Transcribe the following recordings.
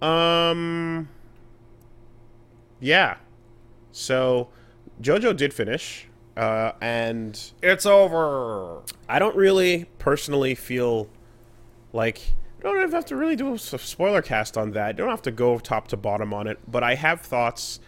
Um, yeah. So, Jojo did finish, and It's over. I don't really personally feel like I don't even have to really do a spoiler cast on that. I don't have to go top to bottom on it, but I have thoughts,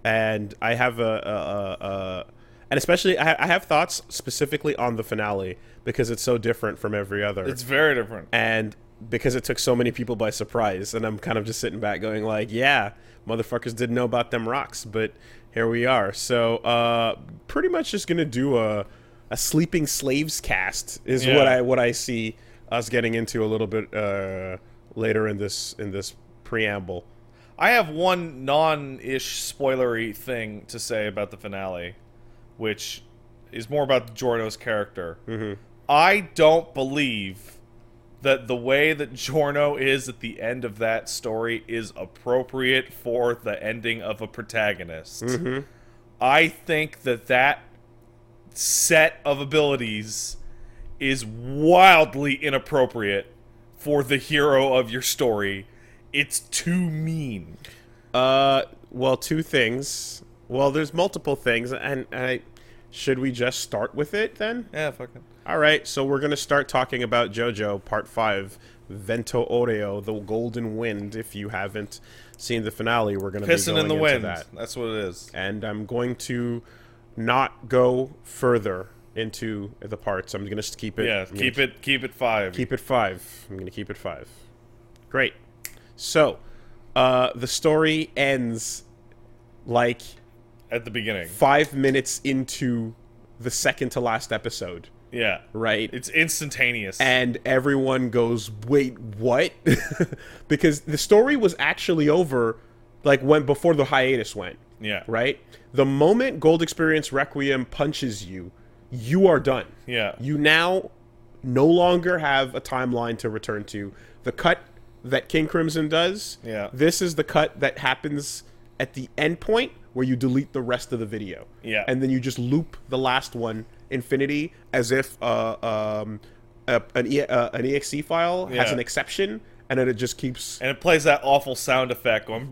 and I have and especially I have thoughts specifically on the finale because it's so different from every other. It's very different. And because it took so many people by surprise, and I'm kind of just sitting back going like, yeah, motherfuckers didn't know about them rocks, but here we are. So pretty much just gonna do a sleeping slaves cast is what I see us getting into a little bit later in this preamble. I have one non-ish spoilery thing to say about the finale, which is more about Giorno's character. Mm-hmm. I don't believe that the way that Giorno is at the end of that story is appropriate for the ending of a protagonist. Mm-hmm. I think that set of abilities is wildly inappropriate for the hero of your story. It's too mean. Well, two things. Well, there's multiple things, and should we just start with it then? Yeah, fuck it. All right, so we're gonna start talking about JoJo Part 5, Vento Oreo, the Golden Wind. If you haven't seen the finale, we're gonna Pissing be going in the into wind. that. That's what it is. And I'm going to not go further into the parts. I'm gonna just keep it. Yeah, keep it 5. Keep it 5. I'm gonna keep it 5. Great. So, the story ends like At the beginning. 5 minutes into the second to last episode. Yeah. Right? It's instantaneous. And everyone goes, wait, what? Because the story was actually over like when before the hiatus went. Yeah. Right? The moment Gold Experience Requiem punches you, you are done. Yeah. You now no longer have a timeline to return to. The cut that King Crimson does, Yeah. this is the cut that happens at the end point where you delete the rest of the video. Yeah. And then you just loop the last one, infinity, as if an exe file has Yeah. an exception, and then it just keeps... And it plays that awful sound effect going...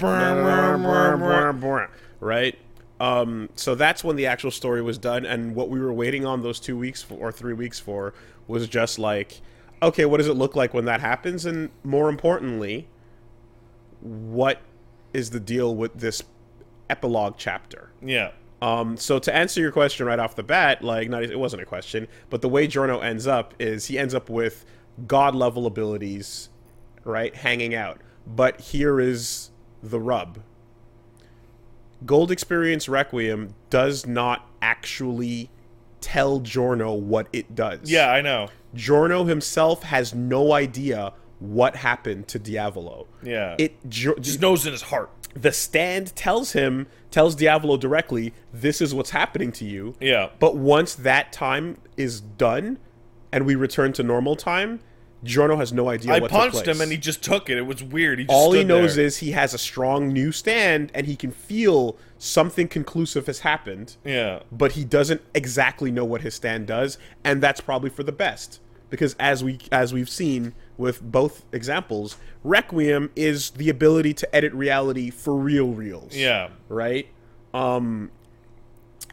Right? So that's when the actual story was done, and what we were waiting on those 2 weeks for, or 3 weeks for was just like, okay, what does it look like when that happens? And more importantly, what is the deal with this epilogue chapter? Yeah. So to answer your question right off the bat, like, not, it wasn't a question, but the way Giorno ends up is he ends up with god-level abilities, right, hanging out. But here is the rub. Gold Experience Requiem does not actually tell Giorno what it does. Yeah, I know. Giorno himself has no idea what happened to Diavolo. Yeah. Just knows in his heart. The stand tells Diavolo directly, this is what's happening to you. Yeah. But once that time is done and we return to normal time, Giorno has no idea what took place. I punched him and he just took it. It was weird. He just All he stood knows there. is he has a strong new stand and he can feel something conclusive has happened. Yeah. But he doesn't exactly know what his stand does, and that's probably for the best. Because as we've seen with both examples, Requiem is the ability to edit reality for reals. Yeah. Right?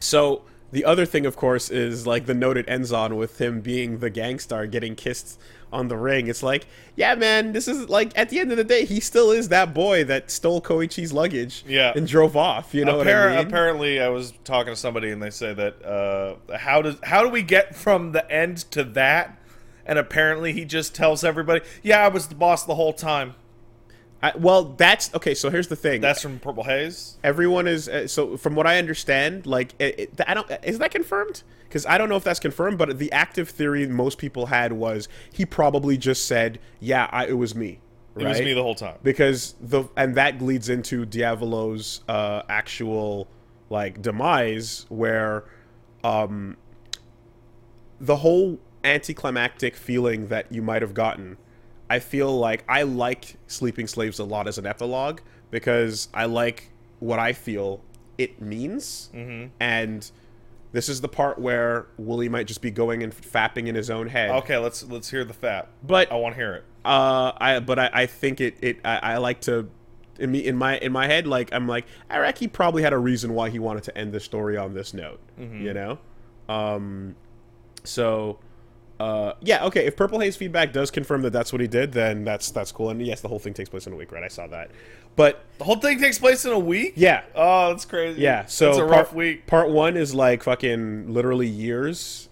So the other thing, of course, is like the note it ends on with him being the gangstar getting kissed on the ring. It's like, yeah, man, this is like, at the end of the day, he still is that boy that stole Koichi's luggage and drove off. You know what I mean? Apparently, I was talking to somebody and they say that how do we get from the end to that? And apparently, he just tells everybody, "Yeah, I was the boss the whole time." Well, that's okay. So here's the thing. That's from Purple Haze. Everyone is so. From what I understand, like I don't. Is that confirmed? Because I don't know if that's confirmed. But the active theory most people had was he probably just said, "Yeah, it was me." Right? It was me the whole time. Because and that leads into Diavolo's actual like demise, where the whole anticlimactic feeling that you might have gotten. I feel like I like Sleeping Slaves a lot as an epilogue because I like what I feel it means. Mm-hmm. And this is the part where Woolie might just be going and fapping in his own head. Okay, let's hear the fap. But I want to hear it. I think I like to in my head, like I'm like, Araki probably had a reason why he wanted to end the story on this note, you know. So yeah, okay. If Purple Haze feedback does confirm that that's what he did, then that's cool. And yes, the whole thing takes place in a week, right? I saw that. But The whole thing takes place in a week? yeah, Oh, that's crazy. yeah. So it's a rough week. Part 1 is like fucking literally years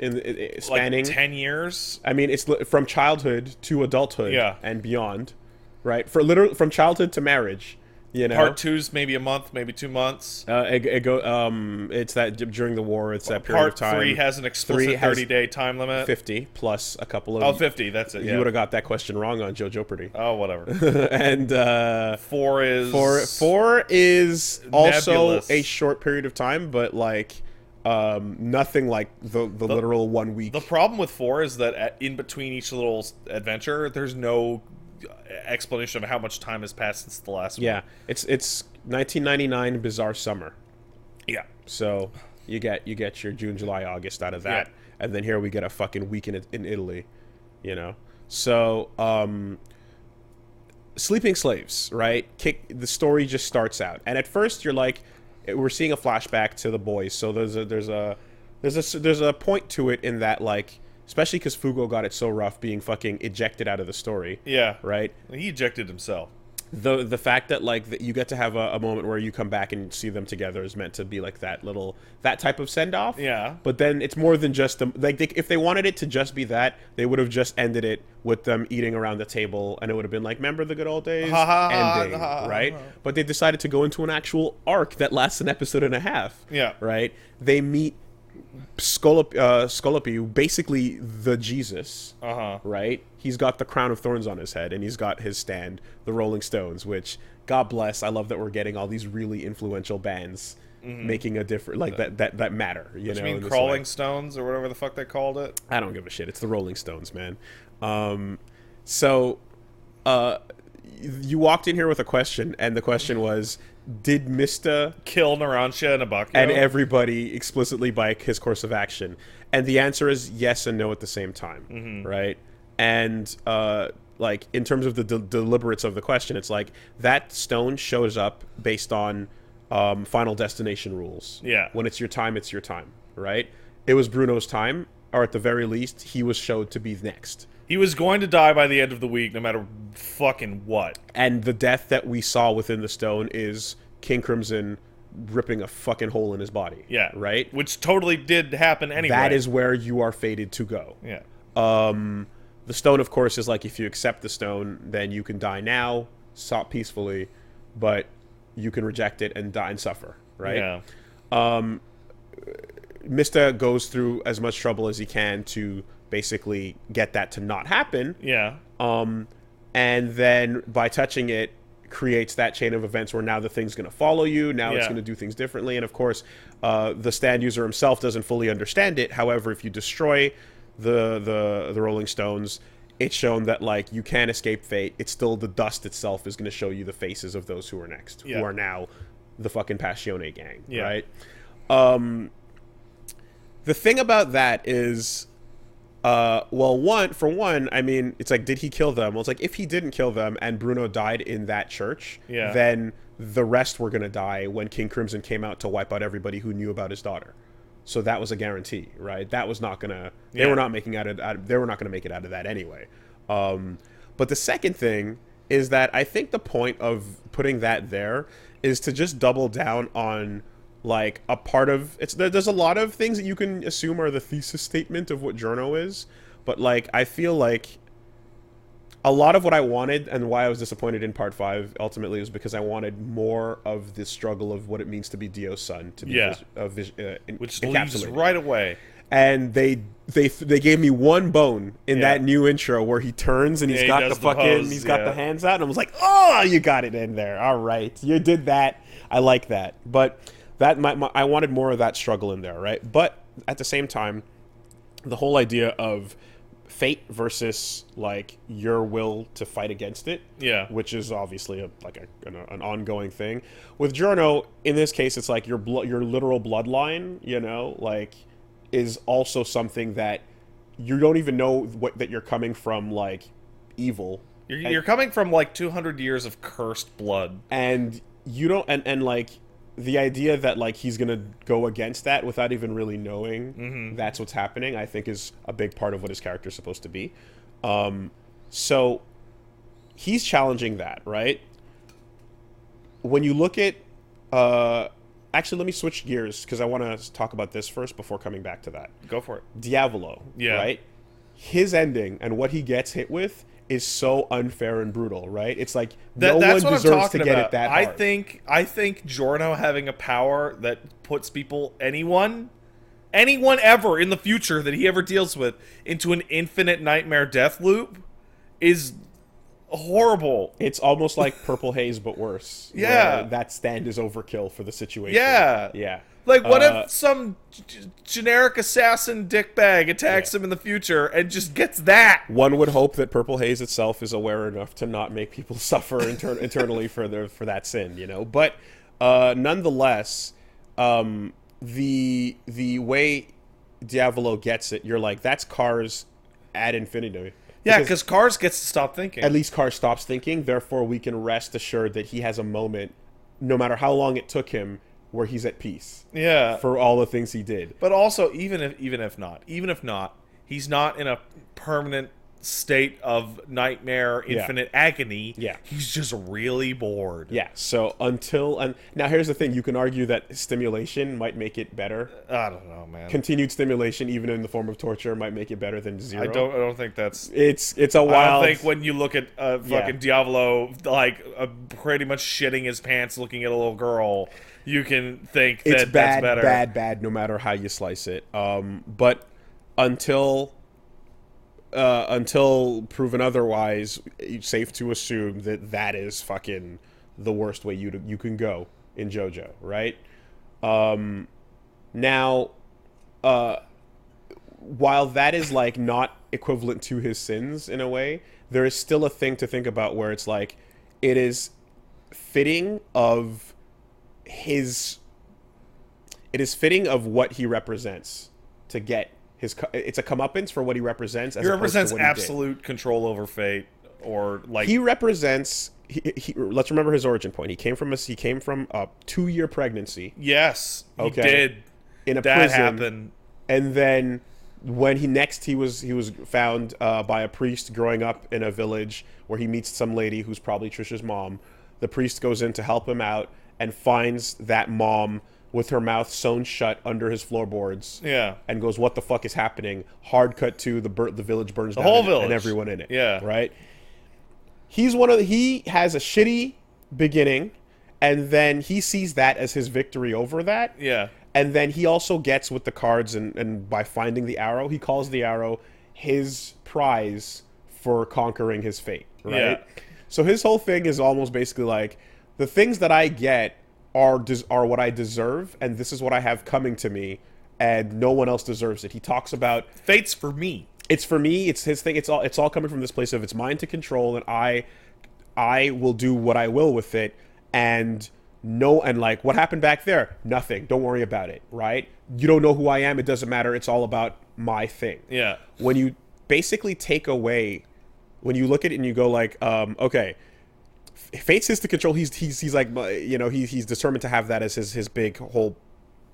spanning Like 10 years? I mean, it's from childhood to adulthood, Yeah. and beyond, right? For literally from childhood to marriage, you know. Part 2's maybe a month, maybe 2 months. It's that during the war. It's that period of time. Part 3 has an explicit 30-day time limit. 50 plus a couple of. Oh, 50. That's it. You Yeah. would have got that question wrong on Jojo Pretty. Oh, whatever. And 4 is four is also nebulous. a short period of time, but like nothing like the literal 1 week. The problem with 4 is that in between each little adventure, there's no explanation of how much time has passed since the last Yeah, one. it's 1999 Bizarre Summer. Yeah. So you get your June, July, August out of that, Yeah. and then here we get a fucking week in Italy, you know. So Sleeping Slaves, right? The story just starts out, and at first you're like, we're seeing a flashback to the boys. So there's a point to it in that, like, especially because Fugo got it so rough being fucking ejected out of the story. Yeah. Right. He ejected himself. The fact that like that you get to have a moment where you come back and see them together is meant to be like that type of send off. Yeah. But then it's more than just them. Like if they wanted it to just be that, they would have just ended it with them eating around the table, and it would have been like, remember the good old days ending, right? But they decided to go into an actual arc that lasts an episode and a half. Yeah. Right. They meet Scolopi, basically the Jesus, right? He's got the crown of thorns on his head, and he's got his stand, the Rolling Stones, which, God bless, I love that we're getting all these really influential bands making a difference, like that matter, you know? I mean, Crawling Stones, or whatever the fuck they called it? I don't give a shit. It's the Rolling Stones, man. So, you walked in here with a question, and the question was, did Mista Kill Narancia and Abakio? and everybody explicitly by his course of action? And the answer is yes and no at the same time, right? And like in terms of the deliberates of the question, it's like that stone shows up based on Final Destination rules. Yeah. When it's your time, right? It was Bruno's time, or at the very least, he was showed to be next. He was going to die by the end of the week, no matter fucking what. And the death that we saw within the stone is King Crimson ripping a fucking hole in his body. Yeah. Right? Which totally did happen anyway. That is where you are fated to go. Yeah. The stone, of course, is like, if you accept the stone, then you can die now, stop peacefully, but you can reject it and die and suffer, right? Yeah. Mista goes through as much trouble as he can to basically get that to not happen. Yeah. And then by touching it, creates that chain of events where now the thing's going to follow you. Now it's going to do things differently. And of course, the stand user himself doesn't fully understand it. However, if you destroy the Rolling Stones, it's shown that like you can't escape fate. It's still the dust itself is going to show you the faces of those who are next, who are now the fucking Passione gang, right? The thing about that is, well, for one, I mean, it's like, did he kill them? Well, it's like, if he didn't kill them and Bruno died in that church, then the rest were going to die when King Crimson came out to wipe out everybody who knew about his daughter. So that was a guarantee, right? That was not going to, they were not making they were not going to make it out of that anyway. But the second thing is that I think the point of putting that there is to just double down on like a part of there's a lot of things that you can assume are the thesis statement of what Giorno is, but like I feel like a lot of what I wanted and why I was disappointed in part 5 ultimately was because I wanted more of the struggle of what it means to be Dio's son, to be which leaves right away. And they gave me one bone in that new intro where he turns and he's got the fucking pose, he's got the hands out, and I was like, oh, you got it in there. All right, you did that. I like that, but that I wanted more of that struggle in there, right? But at the same time, the whole idea of fate versus like your will to fight against it, which is obviously an ongoing thing. With Giorno, in this case, it's like your literal bloodline, you know, like is also something that you don't even know that you're coming from like evil, You're coming from like 200 years of cursed blood, and you don't, and like the idea that like he's gonna go against that without even really knowing that's what's happening, I think is a big part of what his character is supposed to be. So he's challenging that, right? When you look at, actually, let me switch gears because I want to talk about this first before coming back to that. Go for it. Diavolo, right? His ending and what he gets hit with is so unfair and brutal, right? It's like no one deserves to get it that hard. I think Giorno having a power that puts people, anyone ever in the future that he ever deals with, into an infinite nightmare death loop is horrible. It's almost like Purple Haze, but worse. Yeah. That stand is overkill for the situation. Yeah. Yeah. Like, what if some generic assassin dickbag attacks him in the future and just gets that? One would hope that Purple Haze itself is aware enough to not make people suffer internally for that sin, you know? But nonetheless, the way Diavolo gets it, you're like, that's Cars ad infinitum. Yeah, because Cars gets to stop thinking. At least Cars stops thinking, therefore we can rest assured that he has a moment, no matter how long it took him, where he's at peace. Yeah. For all the things he did. But also, even if not, he's not in a permanent state of nightmare, infinite agony. Yeah. He's just really bored. Yeah. So now here's the thing, you can argue that stimulation might make it better. I don't know, man. Continued stimulation, even in the form of torture, might make it better than zero. I don't think that's... It's a wild... I don't think when you look at fucking Diavolo, like, pretty much shitting his pants looking at a little girl, you can think that it's bad, that's better. bad, no matter how you slice it. But until proven otherwise, it's safe to assume that is fucking the worst way you can go in JoJo, right? Now, while that is like not equivalent to his sins in a way, there is still a thing to think about where it's like it is fitting of what he represents to get it's a comeuppance for what he represents. He represents absolute control over fate, or like he represents. Let's remember his origin point. He came from a 2-year pregnancy. Yes, he did. In a that prison, happened, and then when he was found by a priest growing up in a village where he meets some lady who's probably Trisha's mom. The priest goes in to help him out and finds that mom with her mouth sewn shut under his floorboards. Yeah. And goes, what the fuck is happening? Hard cut to the village burns down. The whole village. And everyone in it. Yeah. Right? He has a shitty beginning, and then he sees that as his victory over that. Yeah. And then he also gets with the cards, and by finding the arrow, he calls the arrow his prize for conquering his fate. Right? Yeah. So his whole thing is almost basically like, the things that I get are what I deserve, and this is what I have coming to me, and no one else deserves it. He talks about fate's for me. It's for me. It's his thing. It's all coming from this place of it's mine to control, and I will do what I will with it. And like what happened back there? Nothing. Don't worry about it. Right? You don't know who I am. It doesn't matter. It's all about my thing. Yeah. When you basically take away, when you look at it and you go like, okay. Fate's his to control. He's like, you know, he's determined to have that as his big whole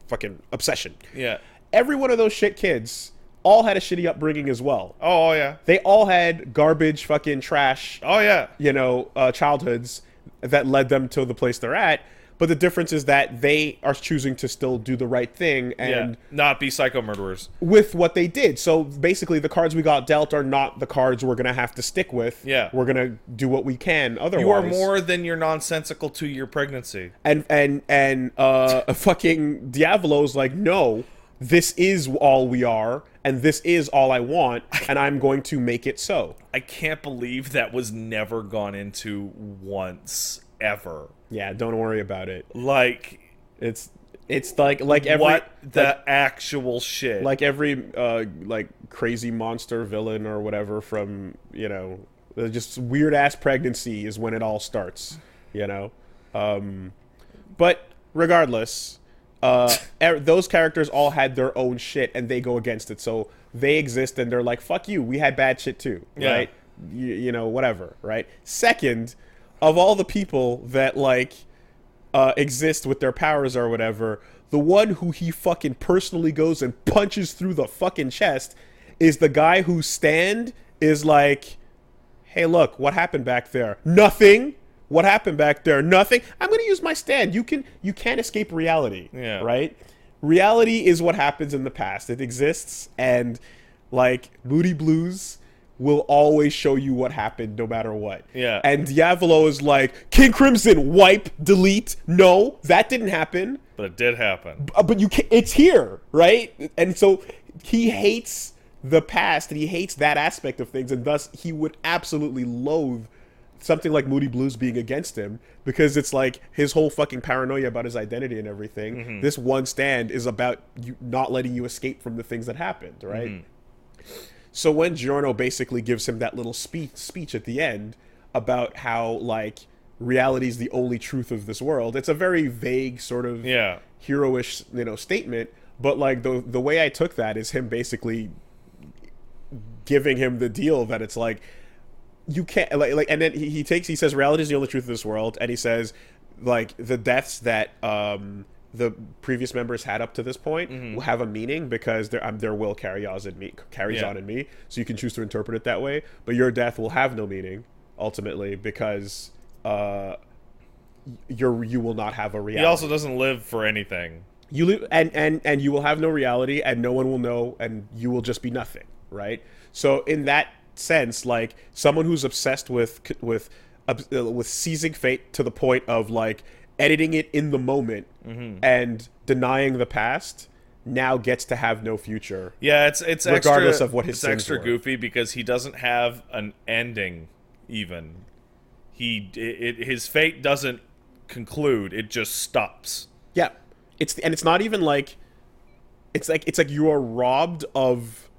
fucking obsession. Yeah. Every one of those shit kids all had a shitty upbringing as well. Oh yeah. They all had garbage, fucking trash. Oh yeah. You know, childhoods that led them to the place they're at. But the difference is that they are choosing to still do the right thing and not be psycho murderers with what they did. So basically, the cards we got dealt are not the cards we're gonna have to stick with. Yeah, we're gonna do what we can. Otherwise, you are more than your nonsensical 2-year pregnancy. And fucking Diavolo's like, no, this is all we are, and this is all I want, and I'm going to make it so. I can't believe that was never gone into once ever. Yeah, don't worry about it. Like, it's like every what the actual shit. Like every like crazy monster villain or whatever from, you know, just weird ass pregnancy is when it all starts, you know. But regardless, those characters all had their own shit and they go against it. So they exist and they're like, fuck you, we had bad shit too, right? you know, whatever, right? Second, of all the people that like exist with their powers or whatever, the one who he fucking personally goes and punches through the fucking chest is the guy whose stand is like, hey, look, what happened back there? Nothing. What happened back there? Nothing. I'm going to use my stand. You can't escape reality. Yeah. Right? Reality is what happens in the past. It exists, and like Moody Blues will always show you what happened no matter what. Yeah. And Diavolo is like, King Crimson, wipe, delete. No, that didn't happen. But it did happen. But you can't, it's here, right? And so he hates the past, and he hates that aspect of things, and thus he would absolutely loathe something like Moody Blues being against him, because it's like his whole fucking paranoia about his identity and everything. Mm-hmm. This one stand is about you not letting you escape from the things that happened, right? Mm-hmm. So when Giorno basically gives him that little speech at the end about how like reality is the only truth of this world, it's a very vague sort of heroish, you know, statement. But like the way I took that is him basically giving him the deal that it's like, you can't like and then he says reality is the only truth of this world, and he says like the deaths that the previous members had up to this point will have a meaning because their will carries on in me, so you can choose to interpret it that way, but your death will have no meaning ultimately because you will not have a reality. He also doesn't live for anything. You live and you will have no reality, and no one will know, and you will just be nothing, right? So in that sense, like someone who's obsessed with seizing fate to the point of like editing it in the moment and denying the past now gets to have no future. Yeah, it's regardless extra, of what his it's sins extra were. goofy because he doesn't have an ending. Even his fate doesn't conclude; it just stops. Yeah, it's not even like it's like you are robbed of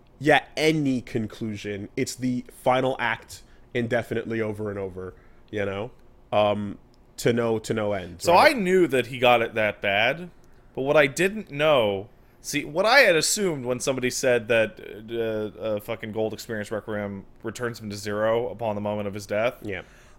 any conclusion. It's the final act indefinitely over and over, you know, to no end. So right? I knew that he got it that bad, but what I didn't know, see, what I had assumed when somebody said that fucking Gold Experience Requiem returns him to zero upon the moment of his death,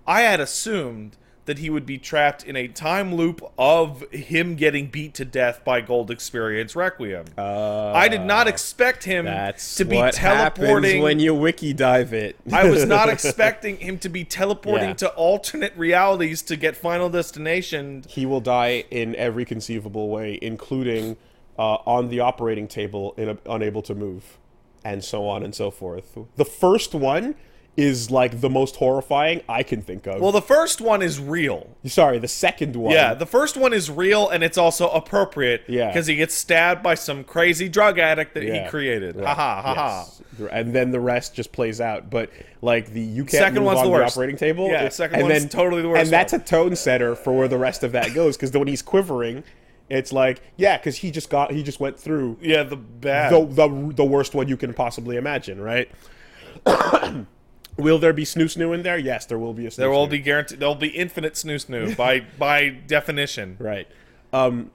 I had assumed that he would be trapped in a time loop of him getting beat to death by Gold Experience Requiem. I did not expect him to be teleporting when you wiki dive it. I was not expecting him to be teleporting to alternate realities to get Final Destination. He will die in every conceivable way, including on the operating table, unable to move, and so on and so forth. The first one is like the most horrifying I can think of. Well, the first one is real. Sorry, the second one. Yeah, the first one is real, and it's also appropriate. Yeah. Because he gets stabbed by some crazy drug addict that he created. Right. Ha ha ha ha. And then the rest just plays out. But like you can't second move one's on the the worst. operating table. Yeah, second one's totally the worst. And that's a tone setter for where the rest of that goes. Because when he's quivering, it's like, because he just went through the bad the worst one you can possibly imagine, right? Will there be snoo in there? Yes, there will be a snoo. There will be guaranteed. There will be infinite snoo by definition. Right. I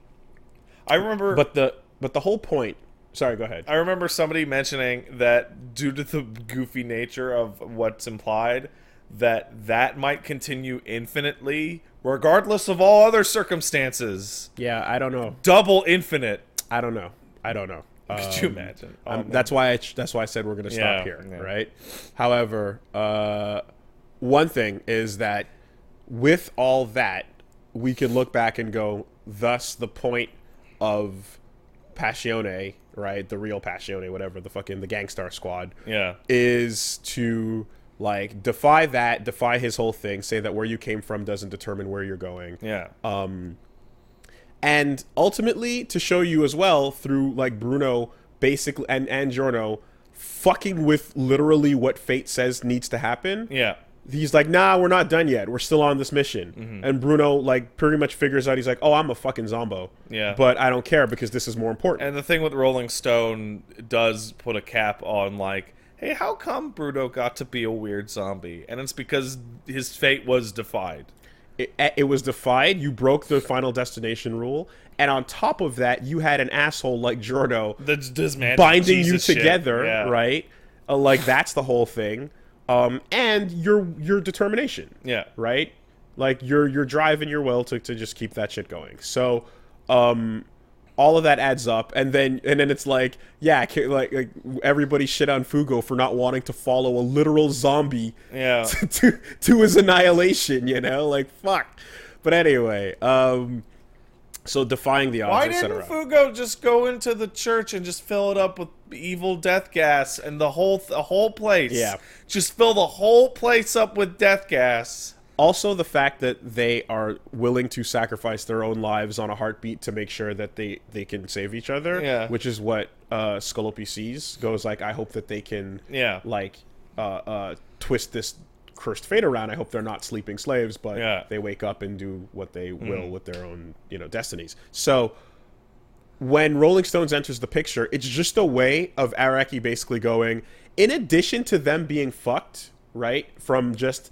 remember, but the whole point. Sorry, go ahead. I remember somebody mentioning that due to the goofy nature of what's implied, that might continue infinitely, regardless of all other circumstances. Yeah, I don't know. Double infinite. I don't know. Could you imagine? That's why I said we're going to stop here, right? However, one thing is that with all that, we can look back and go, thus the point of Passione, right? The real Passione, whatever, the Gangstar Squad, is to like defy his whole thing, say that where you came from doesn't determine where you're going. And ultimately to show you as well through like Bruno basically and Giorno fucking with literally what fate says needs to happen. He's like, nah, we're not done yet. We're still on this mission. And Bruno like pretty much figures out, he's like, oh, I'm a fucking zombo. But I don't care because this is more important. And the thing with Rolling Stone does put a cap on like, hey, how come Bruno got to be a weird zombie? And it's because his fate was defied. It was defied. You broke the Final Destination rule, and on top of that, you had an asshole like Giorno binding you together, right? Like that's the whole thing. and your determination. Yeah. Right? Like your drive and your will to just keep that shit going. So, all of that adds up, and then it's like, yeah, like everybody shit on Fugo for not wanting to follow a literal zombie, Yeah. to his annihilation. You know, like fuck. But anyway, so defying the odds, Why etc. didn't Fugo just go into the church and just fill it up with evil death gas and the whole place? Yeah. Just fill the whole place up with death gas. Also, the fact that they are willing to sacrifice their own lives on a heartbeat to make sure that they can save each other, Yeah. which is what Scolopi sees. Goes like, I hope that they can, Yeah. like, twist this cursed fate around. I hope they're not sleeping slaves, but Yeah. they wake up and do what they will with their own, destinies. So, when Rolling Stones enters the picture, it's just a way of Araki basically going, in addition to them being fucked, right, from just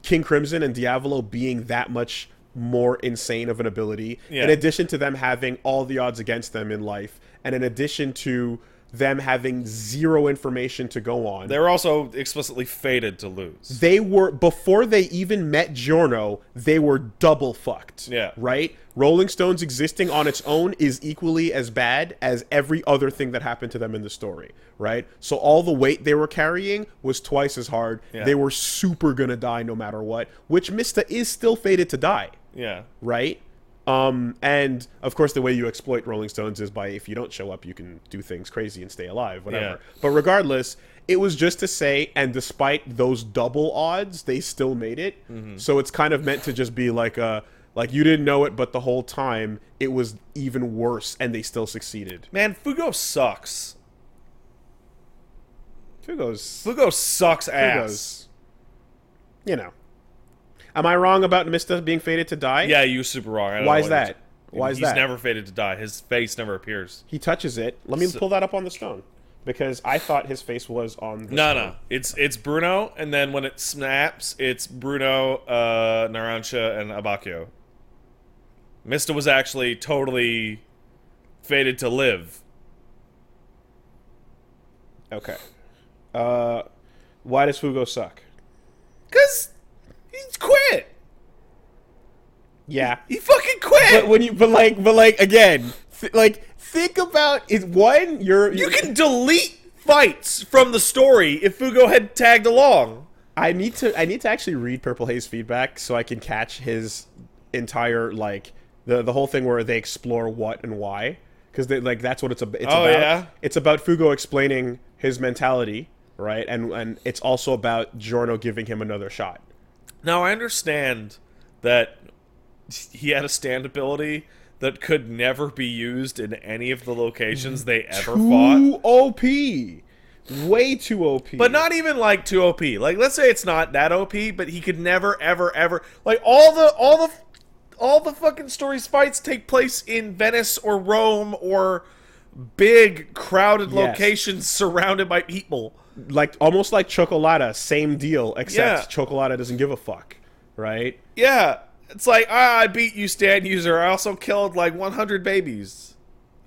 King Crimson and Diavolo being that much more insane of an ability, in addition to them having all the odds against them in life, and in addition to them having zero information to go on, They were also explicitly fated to lose. they were, before they even met Giorno, they were double fucked. Yeah. Right? Rolling Stones existing on its own is equally as bad as every other thing that happened to them in the story. Right? So all the weight they were carrying was twice as hard. Yeah. They were super gonna die no matter what, which Mista is still fated to die. Yeah. Right? And of course the way you exploit Rolling Stones is by, if you don't show up, you can do things crazy and stay alive, whatever. Yeah. But regardless, it was just to say, and despite those double odds, they still made it. So it's kind of meant to just be like you didn't know it, but the whole time it was even worse, and they still succeeded. Man, Fugo sucks. Fugo sucks ass. Am I wrong about Mista being fated to die? Yeah, you were super wrong. I don't Why know is what that? Why is He's that? never fated to die. His face never appears. He touches it. Let me pull that up on the stone, because I thought his face was on the stone. No. It's Bruno, and then when it snaps, it's Bruno, Narancia, and Abakio. Mista was actually totally fated to live. Okay. Why does Fugo suck? 'Cause he quit. Yeah. He fucking quit. But like again, think about it. One, You can delete fights from the story if Fugo had tagged along. I need to actually read Purple Haze feedback so I can catch his entire, like, the whole thing where they explore what and why, because that's what it's about. Yeah? It's about Fugo explaining his mentality, right? And it's also about Giorno giving him another shot. Now, I understand that he had a stand ability that could never be used in any of the locations they ever fought. Too OP. Way too OP. But not even, like, too OP. Like, let's say it's not that OP, but he could never, ever, ever... Like, all the fucking stories fights take place in Venice or Rome or big, crowded locations surrounded by people. Like, almost like Chocolata, same deal, except Yeah. Chocolata doesn't give a fuck, right? Yeah. It's like, I beat you, stand user. I also killed, like, 100 babies.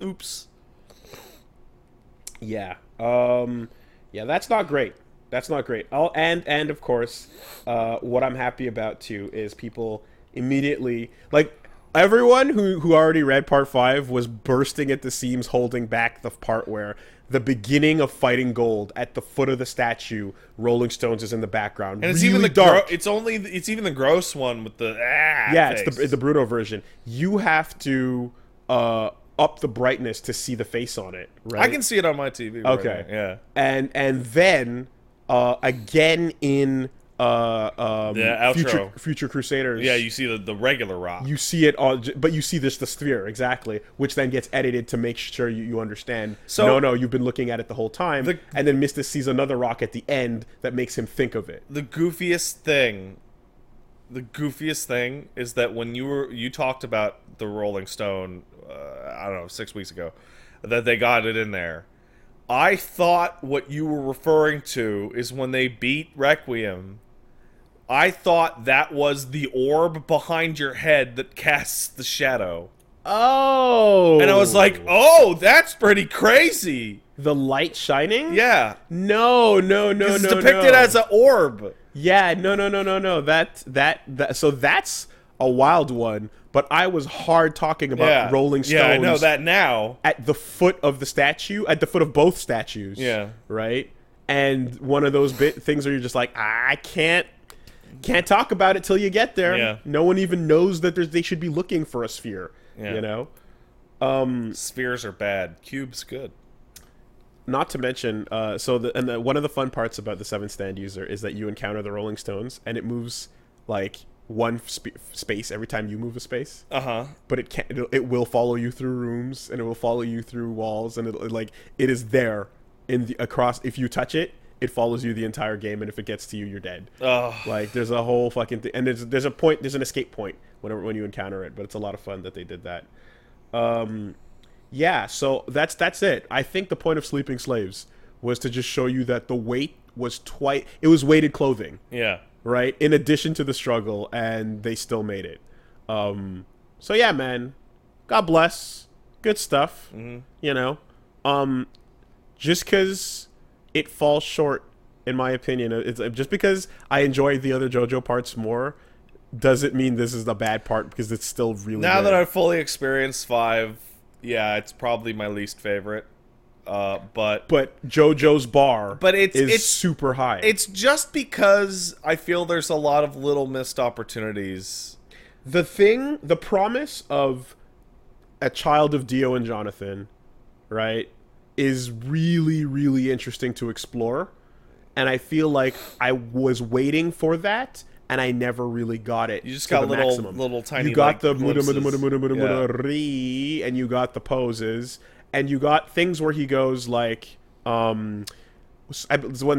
Oops. Yeah. Yeah, that's not great. That's not great. And of course, what I'm happy about too is people immediately, like, everyone who already read part 5 was bursting at the seams, holding back the part where the beginning of Fighting Gold at the foot of the statue, Rolling Stones is in the background. And it's really even the dark. it's even the gross one with the It's face. the Bruno version. You have to up the brightness to see the face on it, right? I can see it on my TV. right Okay. now, yeah. And then again in outro. Future Crusaders. Yeah, you see the regular rock. You see it on, but you see this the sphere exactly, which then gets edited to make sure you understand. So- no, you've been looking at it the whole time, and then Mista sees another rock at the end that makes him think of it. The goofiest thing is that when you talked about the Rolling Stone, I don't know, 6 weeks ago, that they got it in there. I thought what you were referring to is when they beat Requiem. I thought that was the orb behind your head that casts the shadow. Oh, And I was like, oh, that's pretty crazy. The light shining? Yeah. No. It's depicted as an orb. No. It's depicted as an orb. Yeah, no. So that's a wild one. But I was hard talking about Rolling Stones. Yeah, I know that now. At the foot of the statue, at the foot of both statues. Yeah. Right? And one of those things where you're just like, I can't talk about it till you get there. Yeah. No one even knows that they should be looking for a sphere. Yeah. You know? Spheres are bad. Cubes good. Not to mention, one of the fun parts about the 7th stand user is that you encounter the Rolling Stones, and it moves like one space every time you move a space. But it will follow you through rooms, and it will follow you through walls, and it is there across. If you touch it, it follows you the entire game, and if it gets to you, you're dead. Like there's a whole fucking thing, and there's an escape point when you encounter it, but it's a lot of fun that they did that. Yeah, so that's it. I think the point of Sleeping Slaves was to just show you that the weight was it was weighted clothing. Yeah. Right? In addition to the struggle, and they still made it. So yeah, man. God bless. Good stuff. Mm-hmm. You know. Just because it falls short, in my opinion, it's just because I enjoy the other JoJo parts more, doesn't mean this is the bad part, because it's still really Now good. that I've fully experienced 5, yeah, it's probably my least favorite. But JoJo's bar it's super high. It's just because I feel there's a lot of little missed opportunities. The promise of a child of Dio and Jonathan, right, is really, really interesting to explore. And I feel like I was waiting for that, and I never really got it. You just got little tiny. You got like, the muda, glimpses. ri, and you got the poses, and you got things where he goes like, when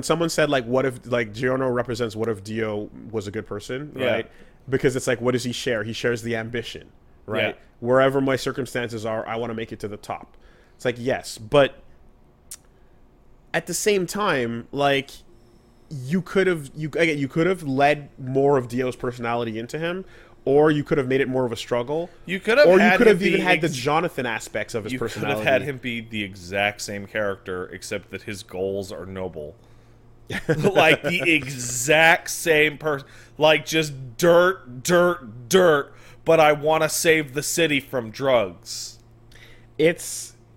someone said like, what if like Giorno represents what if Dio was a good person, right? Because it's like, what does he share? He shares the ambition, right? Yeah. Wherever my circumstances are, I want to make it to the top. It's like, yes, but at the same time, like, you could have led more of Dio's personality into him, or you could have made it more of a struggle. You could have, even had the Jonathan aspects of his personality. You could have had him be the exact same character, except that his goals are noble. Like the exact same person, like just dirt, but I want to save the city from drugs.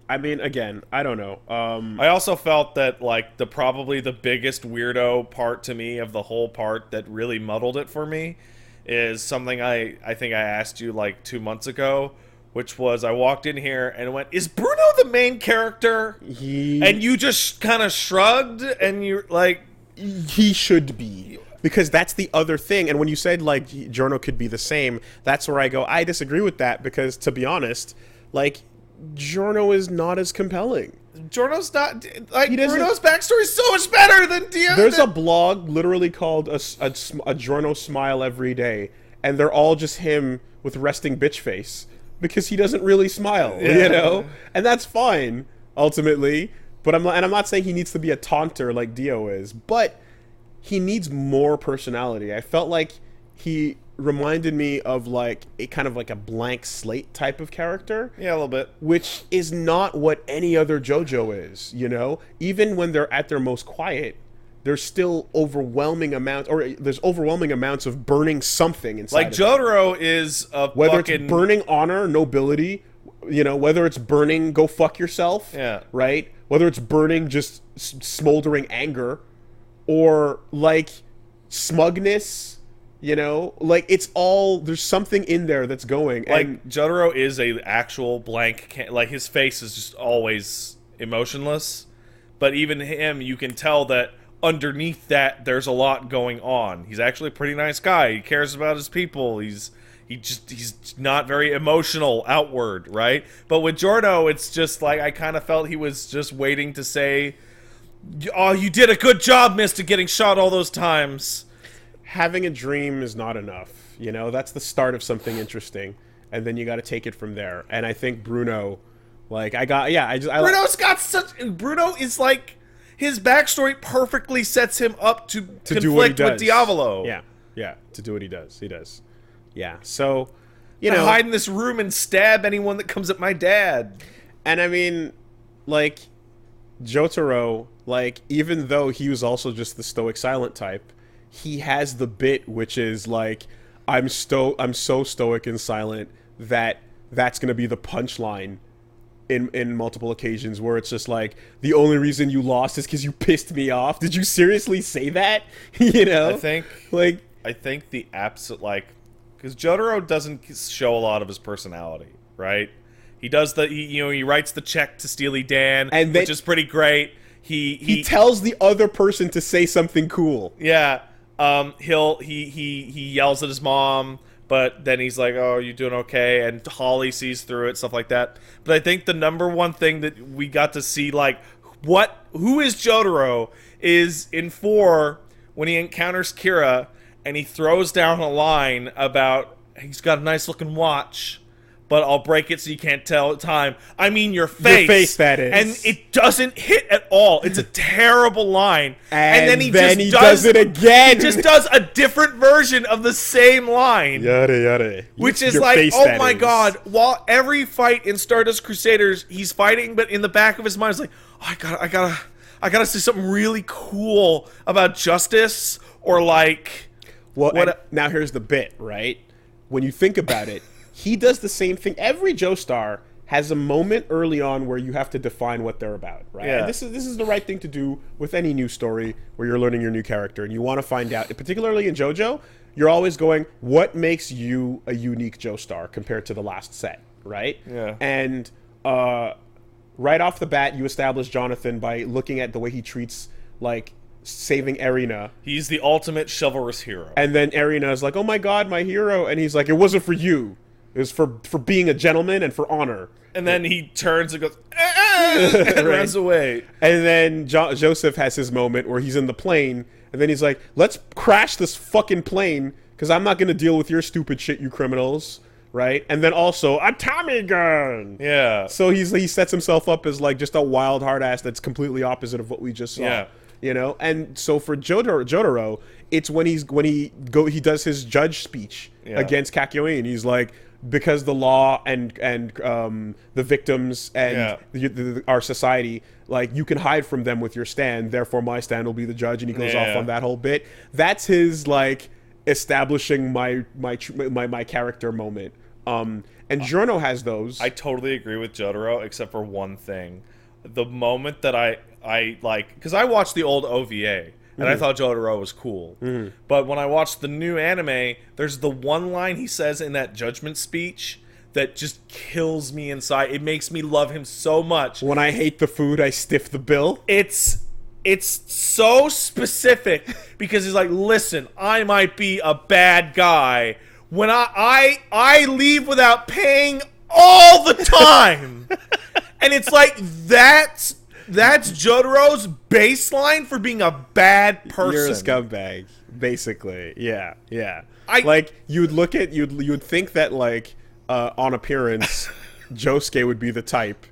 I mean, again, I don't know. I also felt that like probably the biggest weirdo part to me of the whole part that really muddled it for me is something I think I asked you like 2 months ago, which was I walked in here and went, "Is Bruno the main character?" And you just kind of shrugged, and you're like, he should be. Because that's the other thing. And when you said like Giorno could be the same, that's where I go, I disagree with that, because to be honest, like, Giorno is not as compelling. Giorno's not like, Bruno's backstory is so much better than Dio. There's a blog literally called a Giorno smile every day, and they're all just him with resting bitch face, because he doesn't really smile, you know, and that's fine ultimately. But I'm not saying he needs to be a taunter like Dio is, but he needs more personality. I felt like he reminded me of like a kind of like a blank slate type of character. Yeah, a little bit. Which is not what any other JoJo is, you know? Even when they're at their most quiet, there's still overwhelming amounts of burning something inside. Like Jojo is a whether it's burning honor, nobility, you know, whether it's burning go fuck yourself, yeah, right? Whether it's burning just smoldering anger, or like smugness. You know, like, it's all, there's something in there that's going. Like, and Jotaro is a actual blank, like, his face is just always emotionless. But even him, you can tell that underneath that, there's a lot going on. He's actually a pretty nice guy. He cares about his people. He's not very emotional outward, right? But with Giorno, it's just like, I kind of felt he was just waiting to say, "Oh, you did a good job, mister, getting shot all those times." Having a dream is not enough, you know? That's the start of something interesting, and then you got to take it from there. And I think Bruno, like, Bruno is like, his backstory perfectly sets him up to conflict with Diavolo. Yeah, to do what he does. He does. Yeah, so, you know, hide in this room and stab anyone that comes at my dad. And I mean, like, Jotaro, like, even though he was also just the stoic silent type, he has the bit which is like, I'm so stoic and silent that that's gonna be the punchline in multiple occasions, where it's just like, the only reason you lost is because you pissed me off. Did you seriously say that? You know? I think the absolute, like, because Jotaro doesn't show a lot of his personality, right? He does he writes the check to Steely Dan, and which is pretty great. He tells the other person to say something cool. Yeah. He yells at his mom, but then he's like, "Oh, you doing okay?" And Holly sees through it, stuff like that. But I think the number one thing that we got to see, like, who is Jotaro, is in 4 when he encounters Kira and he throws down a line about, he's got a nice looking watch, but I'll break it so you can't tell time. I mean your face. Your face, that is. And it doesn't hit at all. It's a terrible line. And then he does it again. He just does a different version of the same line. Yada, yada. Which is like, oh my god. While every fight in Stardust Crusaders, he's fighting, but in the back of his mind, he's like, oh, I gotta say something really cool about justice, or like... Well, now here's the bit, right? When you think about it, he does the same thing. Every Joestar has a moment early on where you have to define what they're about, right? Yeah. And this is the right thing to do with any new story where you're learning your new character and you want to find out. Particularly in JoJo, you're always going, what makes you a unique Joestar compared to the last set, right? Yeah. And right off the bat, you establish Jonathan by looking at the way he treats, like, saving Erina. He's the ultimate chivalrous hero. And then Erina is like, oh my god, my hero. And he's like, it wasn't for you. It was for being a gentleman and for honor. And then he turns and goes, and runs away. And then Joseph has his moment where he's in the plane, and then he's like, let's crash this fucking plane, because I'm not going to deal with your stupid shit, you criminals. Right? And then also, a Tommy gun! Yeah. So he sets himself up as, like, just a wild hard ass that's completely opposite of what we just saw. Yeah. You know? And so for Jotaro, it's when he does his judge speech against Kakyoin, and he's like, because the law and the victims and our society, like, you can hide from them with your stand, therefore my stand will be the judge, and he goes off on that whole bit. That's his, like, establishing my character moment. And Giorno has those. I totally agree with Jotaro, except for one thing. The moment that I like, because I watched the old OVA, and I thought Jotaro was cool. But when I watched the new anime, there's the one line he says in that judgment speech that just kills me inside. It makes me love him so much. When I hate the food, I stiff the bill. It's so specific, because he's like, listen, I might be a bad guy. When I leave without paying all the time. And it's like, that's Jotaro's baseline for being a bad person. You're a scumbag, basically. Yeah. Like, you'd think that, like, on appearance, Josuke would be the type,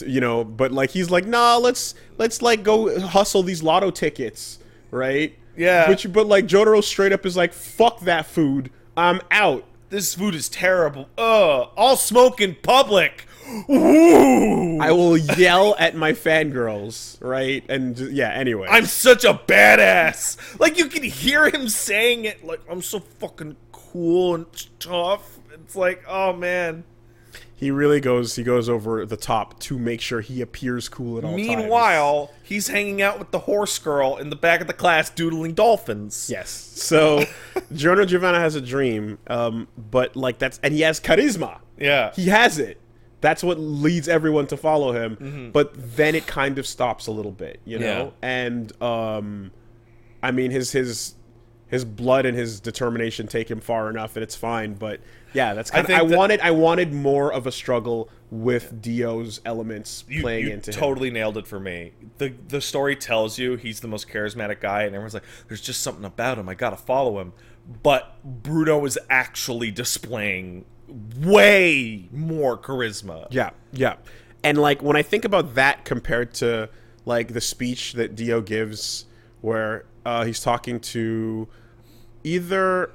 you know, but, like, he's like, nah, let's like go hustle these lotto tickets, right? Yeah. But like, Jotaro straight up is like, fuck that food, I'm out. This food is terrible. I'll smoke in public. Ooh. I will yell at my fangirls, right? And anyway. I'm such a badass. Like, you can hear him saying it, like, I'm so fucking cool and tough. It's like, oh man. He really goes over the top to make sure he appears cool at all times. Meanwhile, he's hanging out with the horse girl in the back of the class doodling dolphins. Yes. So, Giorno Giovanna has a dream, but, like, and he has charisma. Yeah. He has it. That's what leads everyone to follow him. But then it kind of stops a little bit, you know? Yeah. And, I mean, his blood and his determination take him far enough, and it's fine. But yeah, that's kind of. I wanted more of a struggle with Dio's elements playing into him. You totally nailed it for me. The story tells you he's the most charismatic guy, and everyone's like, "There's just something about him. I gotta follow him." But Bruno is actually displaying way more charisma. Yeah. And, like, when I think about that compared to, like, the speech that Dio gives, where he's talking to either,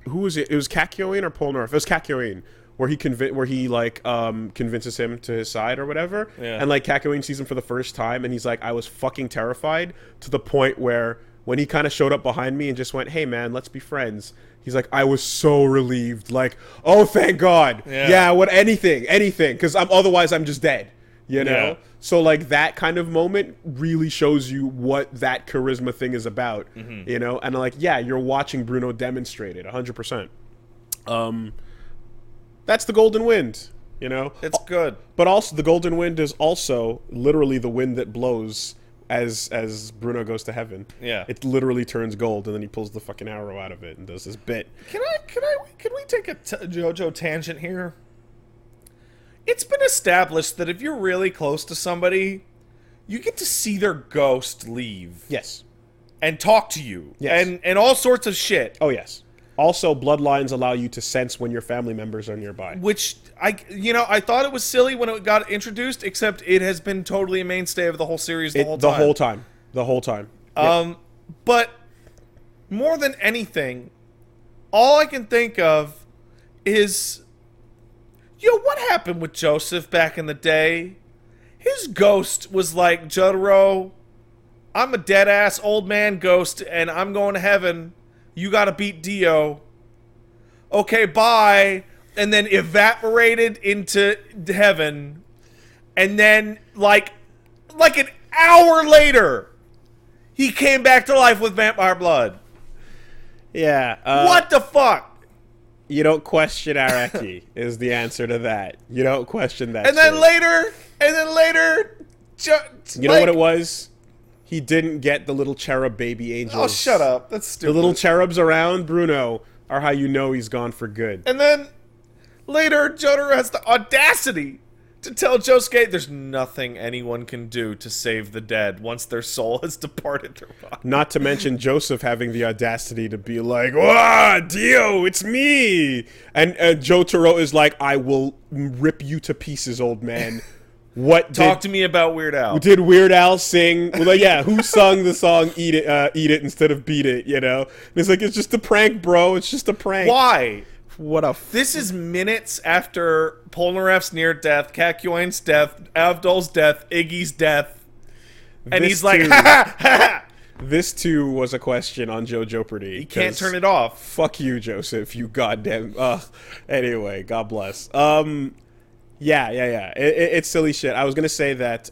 who was it? It was Kakyoin or Polnareff. It was Kakyoin, where he convinces him to his side or whatever. Yeah. And like Kakyoin sees him for the first time, and he's like, I was fucking terrified, to the point where when he kind of showed up behind me and just went, hey man, let's be friends. He's like, I was so relieved. Like, oh, thank God. Yeah, anything. Because otherwise I'm just dead. You know? Yeah. So, like, that kind of moment really shows you what that charisma thing is about. You know? And, like, yeah, you're watching Bruno demonstrate it 100%. That's the Golden Wind, you know? It's good. But also, the Golden Wind is also literally the wind that blows as Bruno goes to heaven. Yeah. It literally turns gold, and then he pulls the fucking arrow out of it and does this bit. Can we take a JoJo tangent here? It's been established that if you're really close to somebody, you get to see their ghost leave. Yes. And talk to you. Yes. And all sorts of shit. Oh, yes. Also, bloodlines allow you to sense when your family members are nearby. Which, I thought it was silly when it got introduced, except it has been totally a mainstay of the whole series the whole time. The whole time. But more than anything, all I can think of is, what happened with Joseph back in the day? His ghost was like, Jotaro, I'm a dead-ass old man ghost, and I'm going to heaven. You gotta beat Dio. Okay, bye. And then evaporated into heaven. And then, like an hour later, he came back to life with vampire blood. Yeah. What the fuck? You don't question Araki is the answer to that. You don't question that. And then later, you know what it was? He didn't get the little cherub baby angels. Oh, shut up. That's stupid. The little cherubs around Bruno are how you know he's gone for good. And then later, Jotaro has the audacity to tell Josuke there's nothing anyone can do to save the dead once their soul has departed their body. Not to mention Joseph having the audacity to be like, "Ah, Dio, it's me!" And Jotaro is like, "I will rip you to pieces, old man." Talk to me about Weird Al. Did Weird Al sing? Well, yeah, who sung the song "Eat It" instead of "Beat It"? You know, and it's like, it's just a prank, bro. It's just a prank. Why? This is minutes after Polnareff's near death, Kakyoin's death, Avdol's death, Iggy's death, and he's like, ha ha ha. This too was a question on Jojo Pretty. He can't turn it off. Fuck you, Joseph. You goddamn. Anyway, God bless. Yeah. It's silly shit. I was gonna say that.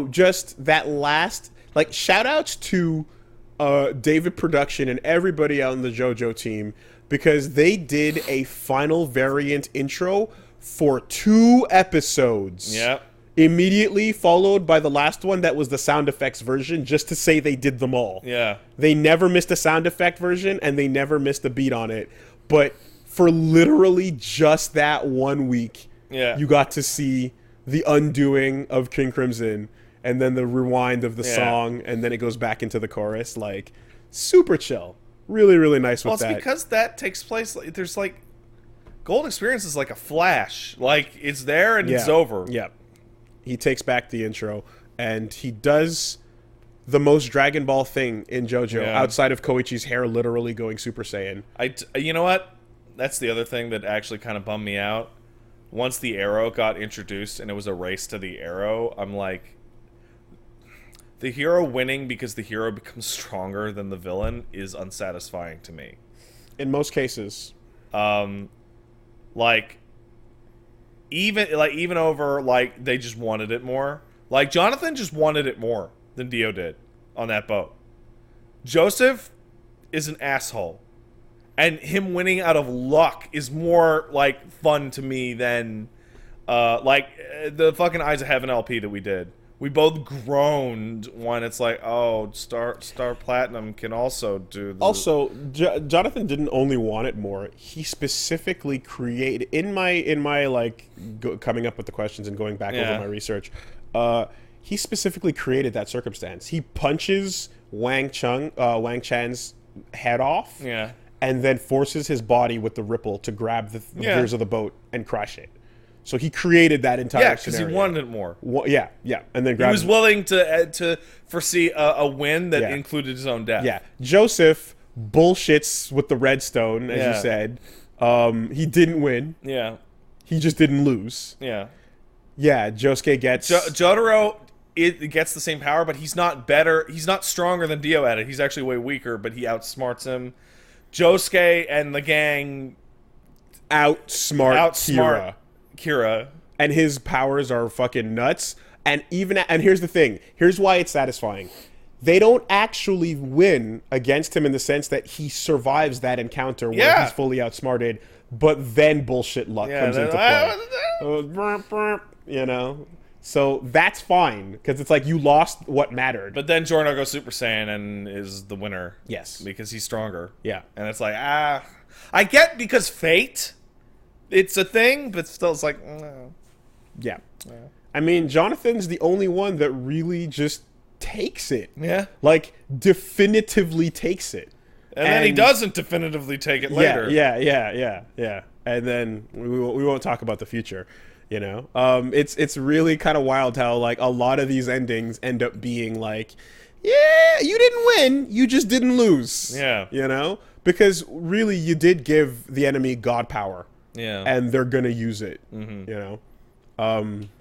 Just that last, like, shout-outs to David Production and everybody out in the JoJo team, because they did a final variant intro for 2 episodes. Yep. Immediately followed by the last one that was the sound effects version, just to say they did them all. Yeah. They never missed a sound effect version, and they never missed a beat on it. But for literally just that 1 week, you got to see the undoing of King Crimson, and then the rewind of the song, and then it goes back into the chorus. Like, super chill. Really, really nice with that. Well, it's because that takes place, there's like, Gold Experience is like a flash. Like, it's there and it's over. Yeah. He takes back the intro, and he does the most Dragon Ball thing in JoJo, outside of Koichi's hair literally going Super Saiyan. You know what? That's the other thing that actually kind of bummed me out. Once the arrow got introduced and it was a race to the arrow, I'm like, the hero winning because the hero becomes stronger than the villain is unsatisfying to me. In most cases. Even over, like, they just wanted it more. Like, Jonathan just wanted it more than Dio did on that boat. Joseph is an asshole. And him winning out of luck is more, like, fun to me than, the fucking Eyes of Heaven LP that we did. We both groaned when it's like, oh, Star Platinum can also do the... Also, Jonathan didn't only want it more. He specifically created... In my like, coming up with the questions and going back over my research, he specifically created that circumstance. He punches Wang Chan's head off. Yeah. And then forces his body with the ripple to grab the gears of the boat and crash it. So he created that entire scenario. Yeah, because he wanted it more. And then he was willing to foresee a win that included his own death. Yeah, Joseph bullshits with the redstone, as you said. He didn't win. Yeah. He just didn't lose. Yeah. Yeah, Josuke gets... Jotaro gets the same power, but he's not better. He's not stronger than Dio at it. He's actually way weaker, but he outsmarts him. Josuke and the gang... outsmart Kira. And his powers are fucking nuts. And here's the thing. Here's why it's satisfying. They don't actually win against him in the sense that he survives that encounter where he's fully outsmarted, but then bullshit luck comes into play. You know? So that's fine, because it's like you lost what mattered. But then Giorno goes Super Saiyan and is the winner. Yes. Because he's stronger. Yeah. And it's like, I get because fate, it's a thing, but still it's like, no. Yeah. I mean, Jonathan's the only one that really just takes it. Yeah. Like, definitively takes it. And then he doesn't definitively take it later. Yeah. And then we won't talk about the future, you know? It's really kind of wild how, like, a lot of these endings end up being like, yeah, you didn't win, you just didn't lose. Yeah. You know? Because really, you did give the enemy god power. Yeah. And they're gonna use it, you know?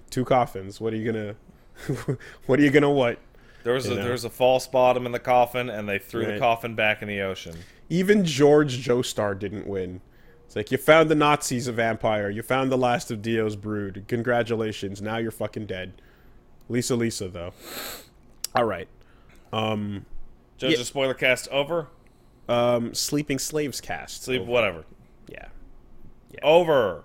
2 coffins. What are you gonna... what are you gonna what? There was a false bottom in the coffin, and they threw the coffin back in the ocean. Even George Joestar didn't win. It's like, you found the Nazis of Vampire. You found the last of Dio's brood. Congratulations. Now you're fucking dead. Lisa, though. All right. Jojo spoiler cast over? Sleeping Slaves cast. Whatever. Yeah. Over.